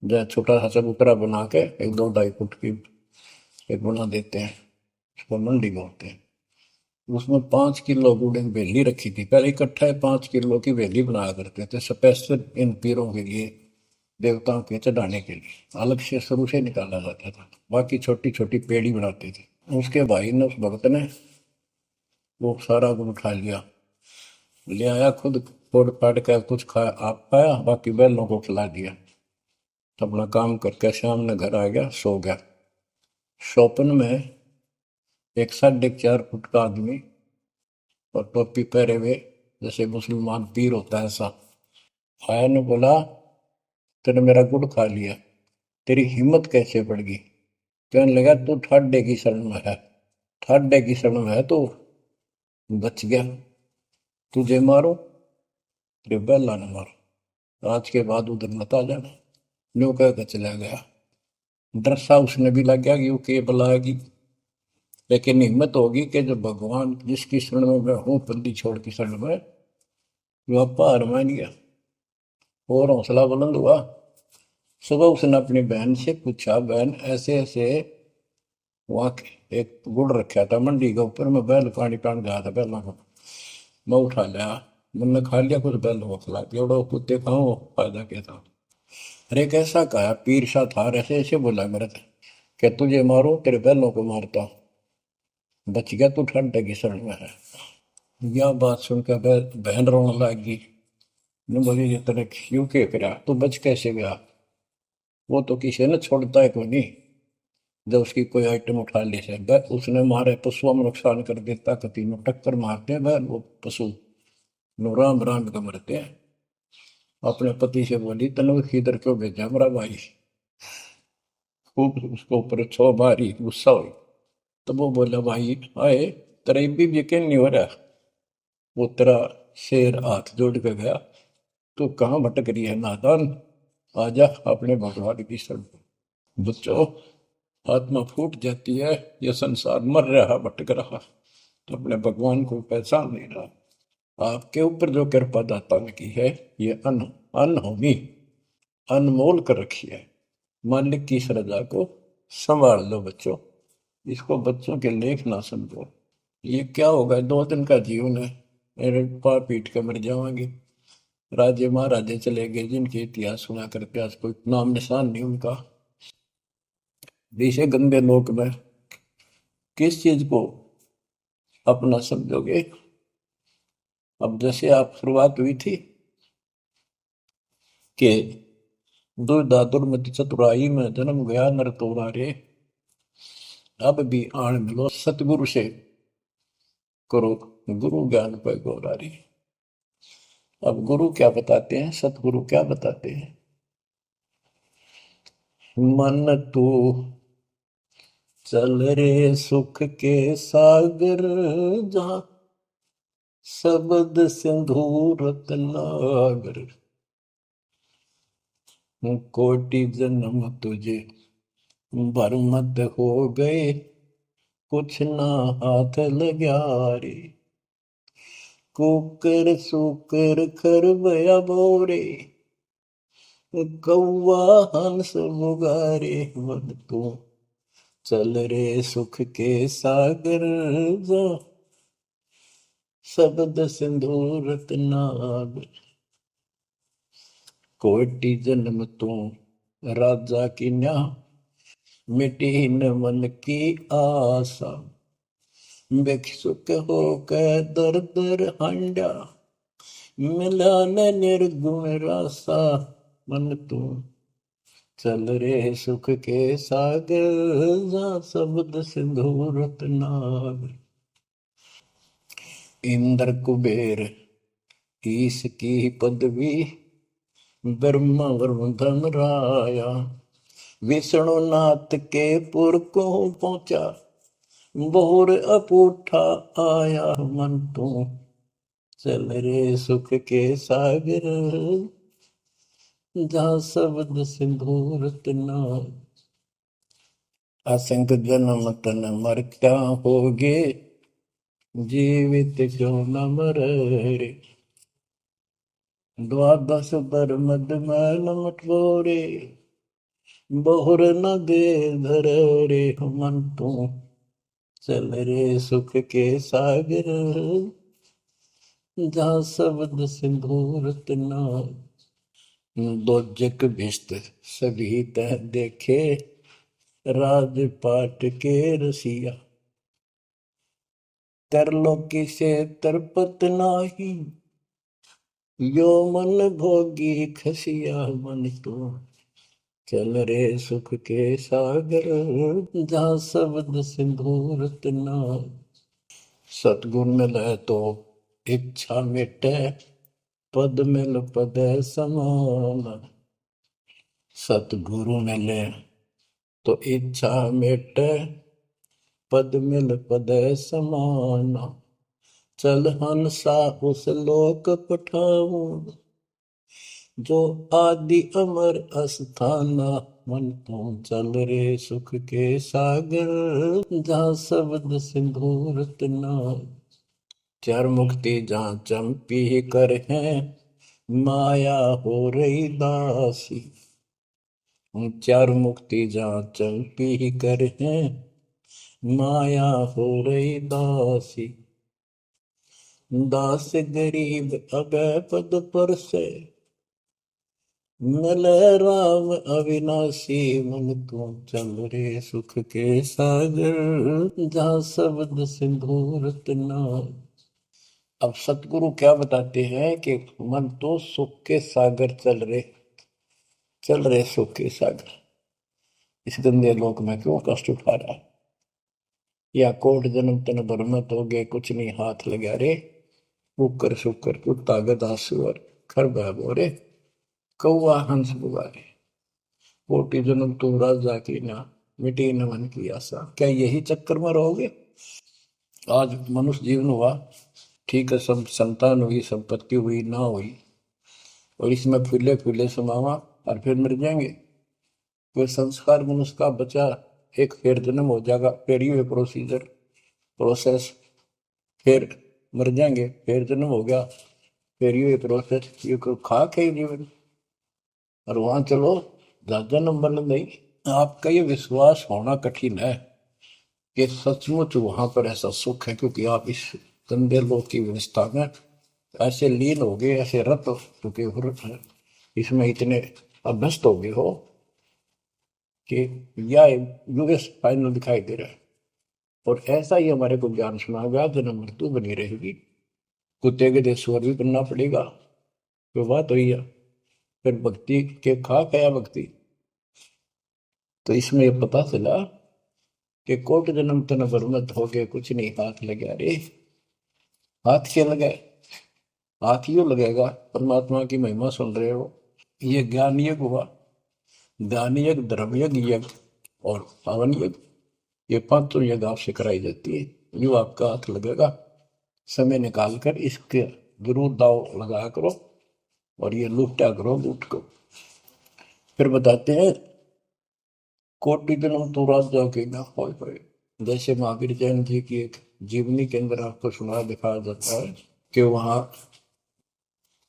जहाँ छोटा सा चबूतरा बना के 1-2 ढाई फुट की एक बना देते हैं, उसको मंडी बोलते हैं। उसमें 5 किलो गुड़ की वेली रखी थी, पहले इकट्ठा 5 किलो की वेली बनाया करते थे, स्पेशल इन पीरों के लिए, देवताओं के चढ़ाने के लिए अलग से शुरू से निकाला जाता था। बाकी छोटी छोटी पेड़ी बनाते थे। उसके भाई ने, उस भक्त ने, वो सारा गुड़ उठा लिया, ले आया, खुद फोड़ फाड़ कर कुछ खाया, आप खाया, बाकी बैलों को खिला दिया। अपना काम करके शाम में घर आ गया, सो गया। स्वप्न में एक 4.5 फुट का आदमी और टोपी पहरे हुए, जैसे मुसलमान पीर होता है ऐसा, आया ने बोला, तेने मेरा गुड़ खा लिया, तेरी हिम्मत कैसे बढ़ गई? कहने लगा, तू ठाडे की शरण में है, ठाडे की शरण में है तो बच गया, तुझे मारो, तेरे बैला ने मारो, आज के बाद उधर मत आ जाना। न्यू कह के चला गया। डर सा उसने भी लग गया कि वो के बुलाएगी, लेकिन हिम्मत होगी कि जब भगवान जिसकी शरण में मैं हूँ, बंदी छोड़ की शरण में, वो आपा हार मान गया और हौसला बुलंद हुआ। सुबह उसने अपनी बहन से पूछा, बहन ऐसे ऐसे, वहां एक गुड़ रखा था मंडी के ऊपर, मैं बैल पानी पान गया था बैलों को, मैं उठा लिया, मैंने खा लिया, कुछ बैलों को खिला दिया, और कुत्ते खाओ, फायदा क्या था? अरे कैसा कहा, पीर सा था, ऐसे ऐसे बोला मेरे से, क्या तुझे मारो, तेरे बैलों को मारता, बच गया, तू ठंड की शरण में है। यह बात सुनकर बहन रोने लगी। ने बोली, ये तेरे क्यों के करा, तू बच कैसे गया? वो तो किसी ने छोड़ता है कोई नहीं, जब उसकी कोई आइटम उठा ली से उसने मारे पशुओं में नुकसान कर देता, कति में टक्कर मारते हैं वह, वो पशु नो राम राम का मरते हैं। अपने पति से बोली, तनु इधर क्यों भेजा मेरा भाई? खूब उसको ऊपर छो मारी, गुस्सा हुई। तब वो बोला, भाई आए, तेरा भी यकीन नहीं हो रहा? वो तेरा शेर हाथ जोड़ के गया, तू कहाँ भटक रही है नादान, आजा अपने भगवान की शरण। बच्चों, आत्मा फूट जाती है, यह संसार मर रहा, भटक रहा, तो अपने भगवान को पहचान नहीं रहा। आपके ऊपर जो कृपा दाता ने की है, ये अनहोनी, अनमोल कर रखी है। मालिक की श्रद्धा को संभाल लो बच्चों, इसको बच्चों के लेख ना समझो। ये क्या होगा, 2 दिन का जीवन है, मेरे पा पीट के मर जाएंगे। राजे महाराजे चले गए, जिनके इतिहास सुना करके आज कोई नाम निशान नहीं उनका। इसे गंदे लोक में किस चीज को अपना समझोगे? अब जैसे आप शुरुआत हुई थी कि दुर्दा दुर्मति चतुराई में जन्म गया नर तोरा रे, अब भी आण मिलो सतगुरु से, करो गुरु ज्ञान पर गौरारी। अब गुरु क्या बताते हैं, सतगुरु क्या बताते हैं? मन तू चल रे सुख के सागर, जहाँ शब्द सिंधु रत्नागर, कोटि जन्म तुझे बरमत हो गए, कुछ ना हाथ लग्या रे। कुकर सुकर खरबया बोरे, कौआ हंस बुगारे। मन तू चल रे सुख के सागर, जा शब्द सिंधु रत्नागर। कोटि जन्म तू राजा की न्या, मिटी न मन की आशा। भिक्षुक होकर दर दर हांडा, मिला न निर्गुण रासा। मन तू चल रे सुख के सागर, जा शब्द सिंधु रत्नागर। इंद्र कुबेर ईश की पदवी, ब्रह्मा वरुण धन राया। विष्णुनाथ के पुर को पहुंचा, बोर अपूठा आया। मन तू चल रे सुख के सागर, जहाँ शब्द सिंधु रत्नागर। असंग जन्म तन मर क्या होगे, जीवित क्यों न मरे रे। द्वादश बर मद मैल मटोरे, बहुर न दे धर रे। मन तू चल रे सुख के सागर, जहाँ शब्द सिंधु रत्नागर। दोजक भिस्त सभी तह देखे, राजपाट के रसिया। तरलोकी से तरपत नाही, यो मन भोगी खसिया। मन तो चल रे सुख के सागर, जहाँ शब्द सिंधु रत्नागर। सतगुण मिले तो इच्छा मिटे, पद मिल पद समान। सतगुरु मिले तो इच्छा मिटे, पद मिल पद समान। चल हंसा उस लोक पठाऊं, जो आदि अमर अस्थाना। मन तू चल रे सुख के सागर, जहाँ शब्द सिंधु रत्नागर। चार मुक्ति जहाँ चंपी कर है, माया हो रही दासी। चार मुक्ति जहाँ चंपी कर है, माया हो रही दासी। दास गरीब अगय पद पर से, मिले राम अविनाशी। मन तू चल रे सुख के सागर, जहाँ शब्द सिंधु रत्नागर। अब सतगुरु क्या बताते हैं कि मन तो सुख के सागर चल रहे सुख के सागर। इस गंदे लोक में क्यों कष्ट उठा रहा है? या कोट जन्म तन भरमत हो गए, कुछ नहीं हाथ लगा रे। कुकर शुकर कुत्ता गधा सुअर खर बोरे, कौआ हंस बुगारे। कोटि जन्म तुम राजा की ना, मिटी न मन की आशा। क्या यही चक्कर में रहोगे? आज मनुष्य जीवन हुआ, ठीक है, सब संतान हुई, संपत्ति हुई ना हुई, और इसमें फूले फूले समावा और फिर मर जाएंगे। कोई संस्कार मनुष्य का बचा, एक फिर जन्म हो जाएगा, फिर ये प्रोसीजर प्रोसेस, फिर मर जाएंगे, फिर जन्म हो गया, फिर ये प्रोसेस। ये खाक है जीवन। और वहां चलो ज्यादा नंबर नहीं। आपका ये विश्वास होना कठिन है कि सचमुच वहां पर ऐसा सुख है, क्योंकि आप इस गंदे लोक की व्यवस्था में ऐसे लीन हो गए, ऐसे रत हो चुके हो, इसमें इतने अभ्यस्त हो गए हो कि यह यूएस फाइनल दिखाई दे रहा है। और ऐसा ही हमारे को ज्ञान सुना गया, जन्म मृत्यु बनी रहेगी, कुत्ते के देशवर भी बनना पड़ेगा। तो बात हुई है, फिर भक्ति के खा गया भक्ति। तो इसमें यह पता चला कि कोट जन्म तन बरमत हो गए, कुछ नहीं हाथ लगा रे। हाथ क्या लगा? हाथ यूं लगेगा, परमात्मा की महिमा सुन रहे हो। ये ज्ञान यज्ञ हुआ, ज्ञान यज्ञ, धर्म यज्ञ और पावन यज्ञ, ये पांचों यज्ञ आपसे कराई जाती है। यूं आपका हाथ लगेगा समय निकाल कर इसके जरूर दाव लगाया करो और ये लूटा करो लूट को। फिर बताते हैं कोटि जन्म तो राजा के ना होए। जैसे महावीर जैन जी की एक जीवनी के अंदर आपको सुना दिखाया जाता है कि वहां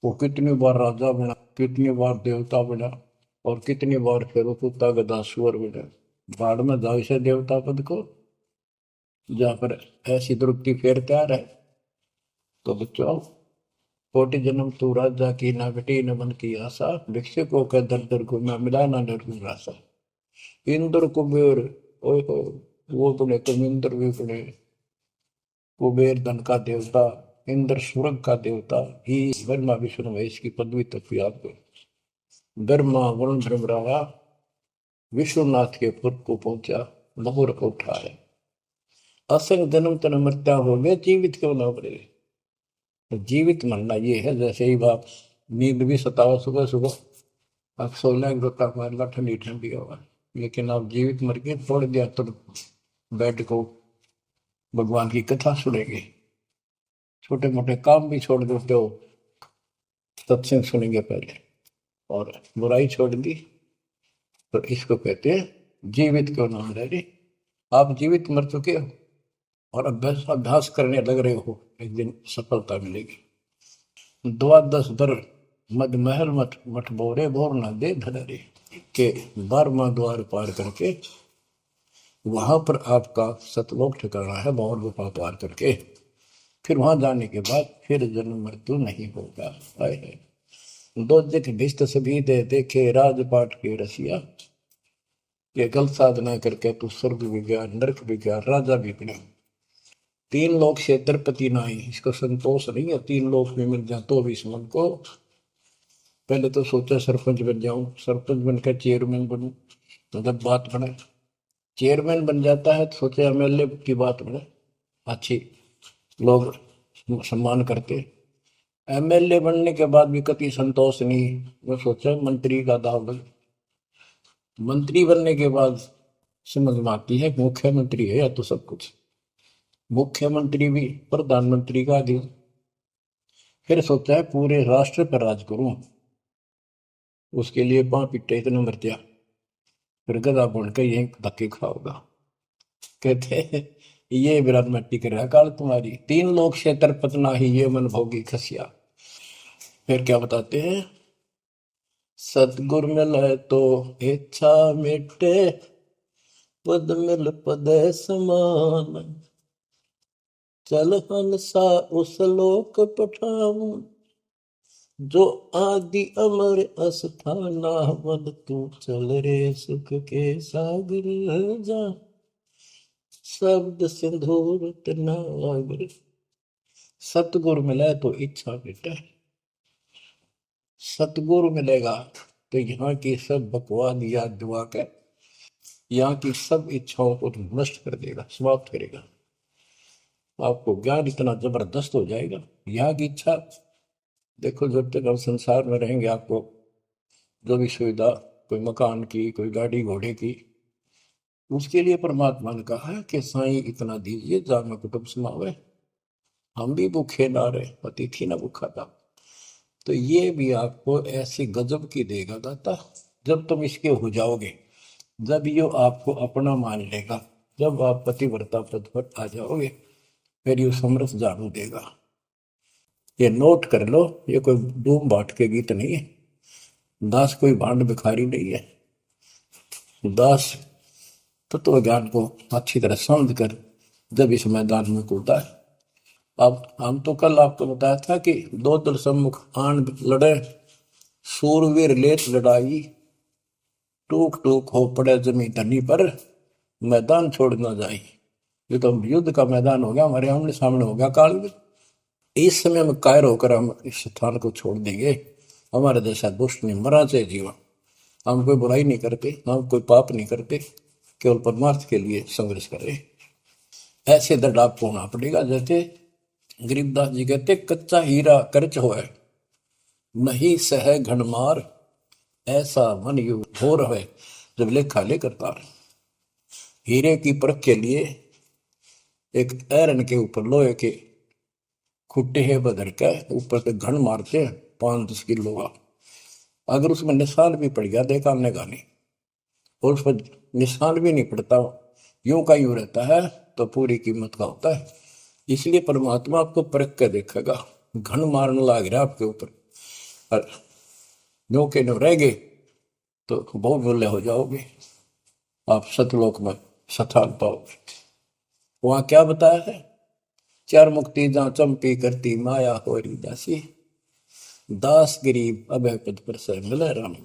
वो कितनी बार राजा बना, कितनी बार देवता बना और कितनी बार फिर वो कुत्ता गधा सुअर बना। बाढ़ में जाओ इसे देवता पद को, जहां पर ऐसी द्रुपति फिर तैयार है। तो बच्चों, कोटि जन्म तू राजा की ना बेटी न मन की आशा, भिक्षुकों के दर दर को मैं मिला ना निर्गुण आशा। इंद्र कुबेर, ओए हो, वो बने कमिंद्र भी बने। कुबेर धन का देवता, इंद्र स्वर्ग का देवता ही ब्रह्मा विष्णु महेश की पदवी तक भी आपको ब्रह्मा वरुण ब्रह्मरावा विश्वनाथ के पुर को पहुंचा, बहुर को उठाया। असंग जन्म तन मृत्या हो गए, जीवित क्यों ना बने। तो जीवित मरना ये है, जैसे ही बाप नींद भी सतावा सुबह सुबह आप सो लेंगे तो तक मारना ठंडी ठंडी होगा, लेकिन आप जीवित मर के छोड़ दिया तो बेड को भगवान की कथा सुनेंगे, छोटे मोटे काम भी छोड़ देते हो, सत्संग सुनेंगे पहले, और बुराई छोड़ दी। तो इसको कहते हैं जीवित क्यों ना मर रहे। आप जीवित मर चुके हो और अभ्यास अभ्यास करने लग रहे हो, एक दिन सफलता मिलेगी। द्वादश दर मद महल मठ मठ बोरे बोर न दे धरे के 12वां द्वार पार करके वहां पर आपका सतलोक ठिकाना है, भौर गुफा पार करके फिर वहां जाने के बाद फिर जन्म मृत्यु नहीं होगा। है दो जित भिष्ट सभी दे देखे राजपाट के रसिया, ये गलत साधना करके तू स्वर्ग भी गया, नरक भी गया, राजा भी बना। 3 लोक से द्रपति नाई, इसको संतोष नहीं है 3 लोक में मिल जाए तो भी इस मन को। पहले तो सोचा सरपंच बन जाऊं, सरपंच बनकर चेयरमैन बनूं, तो जब बात बने चेयरमैन बन जाता है तो सोचे एमएलए की बात बने, अच्छी लोग सम्मान करते। एमएलए बनने के बाद भी कभी संतोष नहीं, वो सोचा मंत्री का दाव लगे। मंत्री बनने के बाद समझ में आती है मुख्यमंत्री है या तो सब कुछ, मुख्यमंत्री भी प्रधानमंत्री का अधीन। फिर सोचा है पूरे राष्ट्र पर राज करूं, उसके लिए पांव पिट्टे इतने मर दिया, फिर गधा बन के यही धक्के खाओगा। कहते हैं ये विराट मट्टी कर रहा काल तुम्हारी, 3 लोग क्षेत्र पतना ही ये मन भोगी खसिया। फिर क्या बताते हैं, सतगुर मिले तो इच्छा मिटे, पद मिल पद समान, चल हंसा उस लोक पठाऊं, जो आदि अमर अस्थाना, मन तू चल रे सुख के सागर जा, शब्द सिंदूर तनागर। सतगुरु मिले तो इच्छा मिटे, सतगुरु मिलेगा तो यहाँ की सब बकवाद याद दुआ कर, यहाँ की सब इच्छाओं को नष्ट कर देगा, समाप्त करेगा। आपको ज्ञान इतना जबरदस्त हो जाएगा। यहाँ की इच्छा देखो, जब तक हम संसार में रहेंगे आपको जो भी सुविधा, कोई मकान की, कोई गाड़ी घोड़े की, उसके लिए परमात्मा ने कहा है कि साईं इतना दीजिए जान में कुटुंब समावे, हम भी भूखे ना रहे, अतिथि ना भूखा था। तो ये भी आपको ऐसी गजब की देगा दाता, जब तुम इसके हो जाओगे, जब ये आपको अपना मान लेगा, जब आप पतिव्रता पद पर आ जाओगे, फिर ये समरस झाड़ू देगा। ये नोट कर लो, ये कोई डूम बाट के गीत नहीं है, दास कोई भांड भिखारी नहीं है। दास तत्व ज्ञान को अच्छी तरह समझ कर जब इस मैदान में कूदा है। अब हम तो कल आपको बताया था कि 2 दल सम्मुख आन लड़े, सूरवीर लेत लड़ाई, टूक टूक हो पड़े जमी धनी पर, मैदान छोड़ ना जाए। ये तो युद्ध का मैदान हो गया, हमारे आमने सामने हो गया काल में। इस समय में कायर होकर हम इस स्थान को छोड़ देंगे, हमारे जैसा दुष्ट नहीं मरा चाहे जीवन। हम कोई बुराई नहीं करते, हम कोई पाप नहीं करते, केवल परमार्थ के लिए संघर्ष करें। ऐसे दृढ़ आपको होना पड़ेगा। जैसे गरीबदास जी कहते, कच्चा हीरा करच होए, नहीं सह घनमार, ऐसा मन यु हो रहे जब लेखा ले करता। हीरे की परख के लिए एक ऐरन के ऊपर लोहे के खुट्टे है बदर के ऊपर से घन मारते हैं 5-10 किलो का। अगर उसमें निशान भी पड़ गया देखा हमने गाने, और उस पर निशान भी नहीं पड़ता, यूं का यूं रहता है, तो पूरी कीमत का होता है। इसलिए परमात्मा आपको परख के देखेगा। घन मारने लग रहा आपके ऊपर, और यूं के नो रह गए तो बहुत मूल्य हो जाओगे, आप सतलोक में स्थान पाओगे। वहां क्या बताया है, चार मुक्ति जहां चंपी करती माया होरी दासी, दास गरीब अभय पद पर से मिले राम।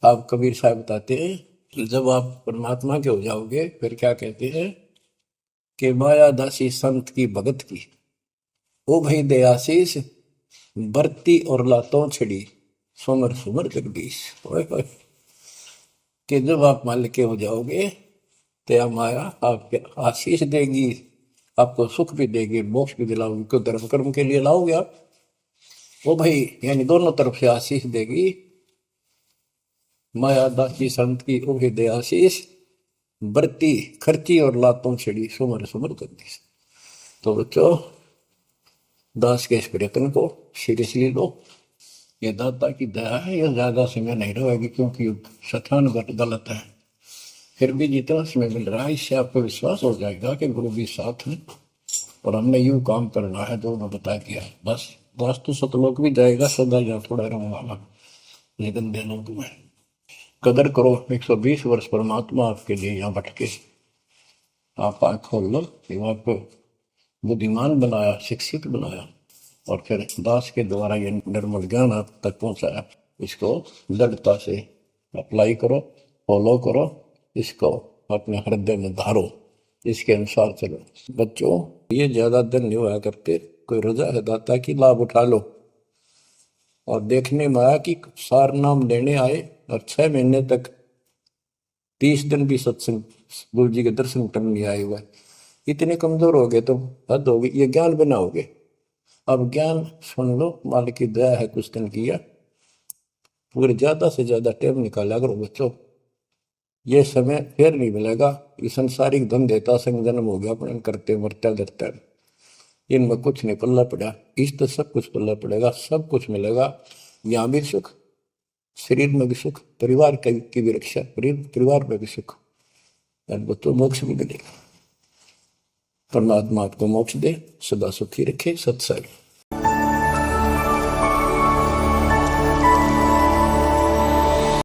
आप कबीर साहब बताते हैं जब आप परमात्मा के हो जाओगे फिर क्या कहते हैं कि माया दासी संत की भगत की, ओ भाई दयाशीष बरती और लातों छड़ी, सुमर सुमर जगदीश। कि जब आप मान के हो जाओगे तो माया आपके आशीष देगी, आपको सुख भी देगी, मोक्ष भी दिलाओगी, क्यों धर्म कर्म के लिए लाओगे आप, वो भाई यानी दोनों तरफ से आशीष देगी। माया दासी संत की ओहे दे आशीष, बरती खर्ची और लातों छड़ी, सुमर सुमर जगदीश। तो बच्चों दास के इस प्रयत्न को सीरियसली लो, ये दाता की दया है, ये ज्यादा समय नहीं रहेगी क्योंकि स्थान गलत है। फिर भी जितना समय मिल रहा है इससे आपको विश्वास हो जाएगा कि गुरु भी साथ है और हमने यूं काम करना है जो उन्होंने बता दिया। बस वास्तु सतलोक भी जाएगा सदा या थोड़ा रहूंगा, लेकिन दिनों में कदर करो। 120 वर्ष परमात्मा आपके लिए यहाँ भटके, आप आँख खोल लो, आपको बुद्धिमान बनाया, शिक्षित बनाया, और फिर दास के द्वारा ये निर्मल ज्ञान आप तक पहुंचाया। इसको दृढ़ता से अप्लाई करो, फॉलो करो, इसको अपने हृदय में धारो, इसके अनुसार चलो। बच्चों ये ज्यादा दिन नहीं हुआ करते, कोई रजा है दाता की, लाभ उठा लो। और देखने में आया कि सार नाम लेने आए और 6 महीने तक 30 दिन भी सत्संग गुरु जी के दर्शन करने नहीं आए हुए, इतने कमजोर हो गए तो हद होगी, ये ज्ञान बनाओगे। अब ज्ञान सुन लो, मालिक की दया है, कुछ दिन किया, पूरे ज्यादा से ज्यादा टाइम निकाला करो बच्चों, ये समय फिर नहीं मिलेगा। ये संसारिक धन देता संग जन्म हो गया अपने करते मरते डरते, इनमें कुछ नहीं पल्ला पड़ा, इस तो सब कुछ पल्ला पड़ेगा, सब कुछ मिलेगा। यहाँ भी सुख, शरीर में भी सुख, परिवार की भी रक्षा, परिवार में भी सुख, बच्चों मोक्ष भी मिलेगा। परमात्मा आपको मोक्ष दे, सदा सुखी रखे। सत्संग।